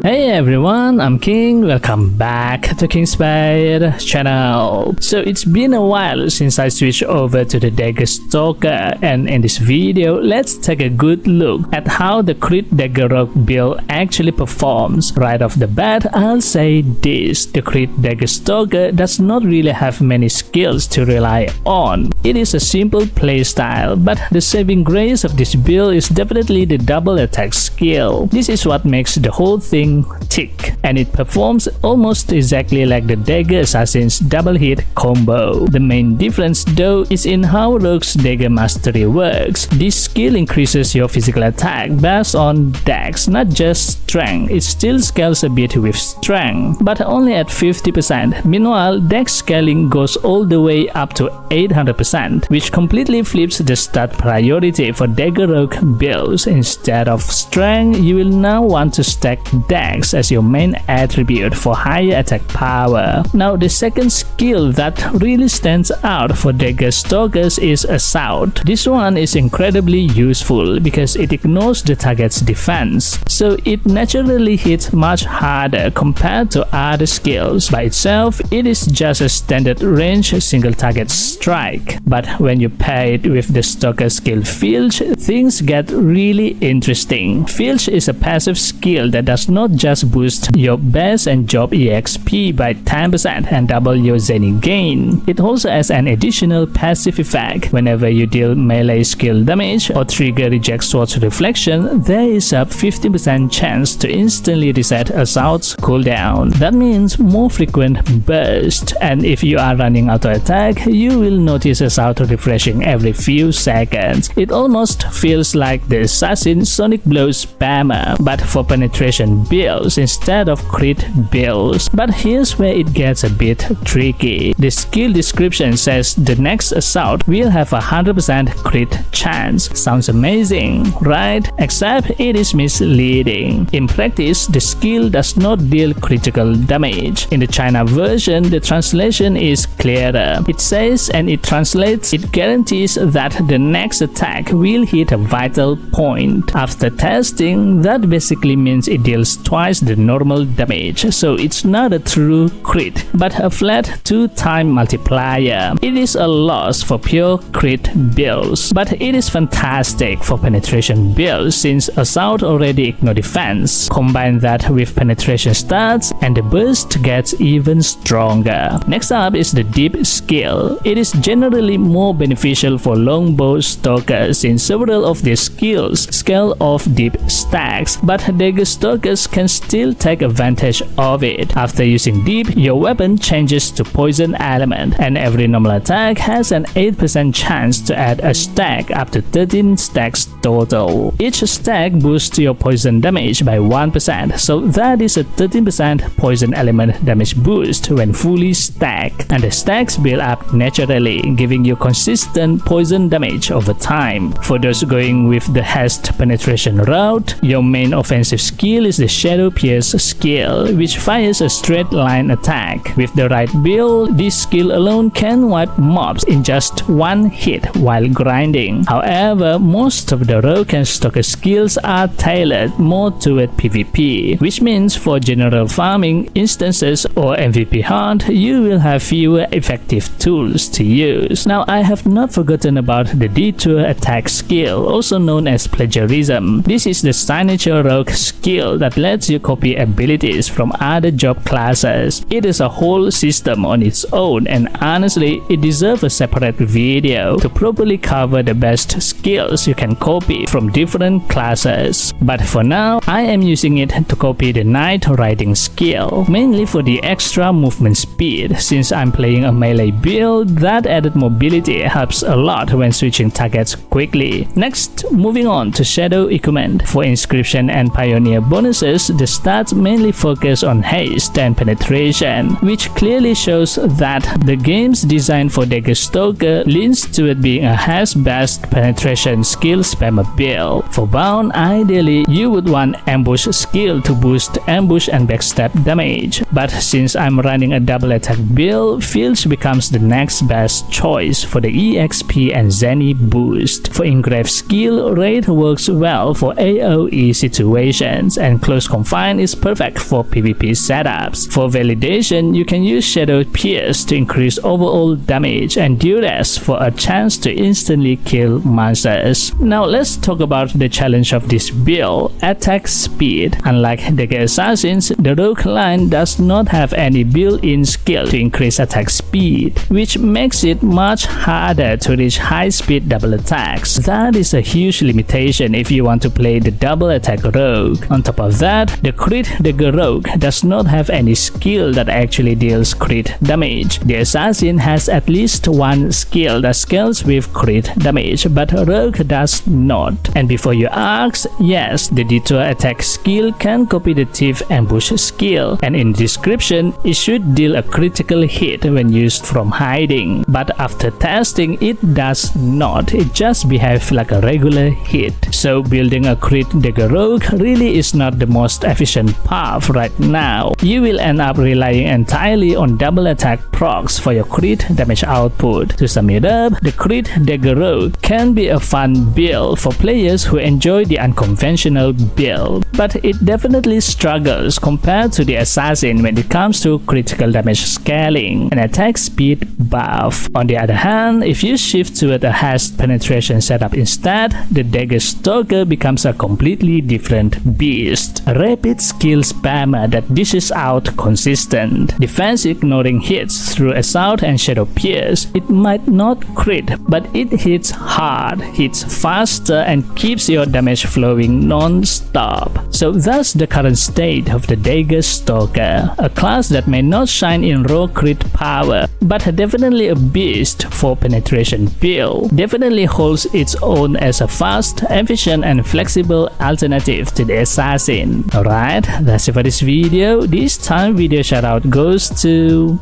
Hey everyone, I'm King. Welcome back to King Spade channel. So it's been a while since I switched over to the Dagger Stalker, and in this video let's take a good look at how the crit Dagger ROX build actually performs. Right off the bat, I'll say this: the crit Dagger Stalker does not really have many skills to rely on. It is a simple playstyle, but the saving grace of this build is definitely the double attack skill. This is what makes the whole thing tick, and it performs almost exactly like the Dagger Assassin's double hit combo. The main difference though is in how ROX Dagger Mastery works. This skill increases your physical attack based on dex, not just strength. It still scales a bit with strength, but only at 50%. Meanwhile, dex scaling goes all the way up to 800%, which completely flips the stat priority for Dagger ROX builds. Instead of strength, you will now want to stack dex as your main attribute for higher attack power. Now, the second skill that really stands out for Dagger Stalkers is Assault. This one is incredibly useful because it ignores the target's defense, so it naturally hits much harder compared to other skills. By itself, it is just a standard range single target strike, but when you pair it with the Stalker skill Filch, things get really interesting. Filch is a passive skill that does not just boost your base and job EXP by 10% and double your Zenny gain. It also has an additional passive effect. Whenever you deal melee skill damage or trigger reject sword's reflection, there is a 50% chance to instantly reset Assault's cooldown. That means more frequent burst, and if you are running auto attack, you will notice Assault refreshing every few seconds. It almost feels like the Assassin Sonic Blow spammer, but for penetration builds instead of crit builds. But here's where it gets a bit tricky. The skill description says the next assault will have a 100% crit chance. Sounds amazing, right? Except it is misleading. In practice, the skill does not deal critical damage. In the China version, the translation is clearer. It says, and it translates, it guarantees that the next attack will hit a vital point. After testing, that basically means it deals twice the normal damage, so it's not a true crit, but a flat 2-time multiplier. It is a loss for pure crit builds, but it is fantastic for penetration builds since Assault already ignore defense. Combine that with penetration stats and the burst gets even stronger. Next up is the Deep skill. It is generally more beneficial for longbow stalkers since several of these skills scale off deep stacks, but Dagger Stalkers can still take advantage of it. After using deep, your weapon changes to poison element, and every normal attack has an 8% chance to add a stack up to 13 stacks total. Each stack boosts your poison damage by 1%, so that is a 13% poison element damage boost when fully stacked, and the stacks build up naturally, giving you consistent poison damage over time. For those going with the haste penetration route, your main offensive skill is the Shadow Pierce skill, which fires a straight line attack. With the right build, this skill alone can wipe mobs in just one hit while grinding. However, most of the ROX and Stalker skills are tailored more toward PvP, which means for general farming instances or MVP hunt, you will have fewer effective tools to use. Now, I have not forgotten about the Detour attack skill, also known as Plagiarism. This is the signature ROX skill that lets you copy abilities from other job classes. It is a whole system on its own, and honestly, it deserves a separate video to properly cover the best skills you can copy from different classes. But for now, I am using it to copy the Night Riding skill, mainly for the extra movement speed. Since I'm playing a melee build, that added mobility helps a lot when switching targets quickly. Next, moving on to Shadow equipment. For Inscription and Pioneer bonuses, the stats mainly focus on haste and penetration, which clearly shows that the game's design for Dagger Stalker leans toward being a haste-based penetration skill spammer build. For Bound, ideally, you would want Ambush skill to boost ambush and backstab damage, but since I'm running a double attack build, Filch becomes the next best choice for the EXP and Zenny boost. For Engrave skill, Raid works well for AoE situations and close Force Confine is perfect for PvP setups. For validation, you can use Shadow Pierce to increase overall damage and Duress for a chance to instantly kill monsters. Now let's talk about the challenge of this build, attack speed. Unlike Dagger Assassins, the Rogue line does not have any built-in skill to increase attack speed, which makes it much harder to reach high-speed double attacks. That is a huge limitation if you want to play the double attack Rogue. On top of that, the crit Dagger Rogue does not have any skill that actually deals crit damage. The Assassin has at least one skill that scales with crit damage, but Rogue does not. And before you ask, yes, the Detour attack skill can copy the Thief ambush skill, and in description, it should deal a critical hit when used from hiding. But after testing, it does not. It just behaves like a regular hit. So building a crit Dagger Rogue really is not the most efficient path right now. You will end up relying entirely on double attack procs for your crit damage output. To sum it up, the crit Dagger Rogue can be a fun build for players who enjoy the unconventional build, but it definitely struggles compared to the Assassin when it comes to critical damage scaling and attack speed buff. On the other hand, if you shift toward a hashed penetration setup instead, the Dagger Stalker becomes a completely different beast. A rapid skill spammer that dishes out consistent defense, ignoring hits through Assault and Shadow Pierce. It might not crit, but it hits hard, hits faster, and keeps your damage flowing non-stop. So that's the current state of the Dagger Stalker, a class that may not shine in raw crit power, but definitely a beast for penetration build. Definitely holds its own as a fast, efficient, and flexible alternative to the Assassin. Alright, that's it for this video. This time video shoutout goes to...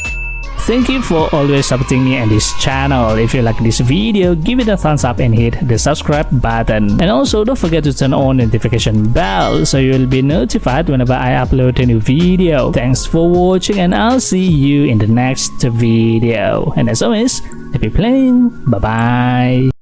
Thank you for always supporting me and this channel. If you like this video, give it a thumbs up and hit the subscribe button. And also don't forget to turn on notification bell so you will be notified whenever I upload a new video. Thanks for watching and I'll see you in the next video. And as always, happy playing. Bye bye.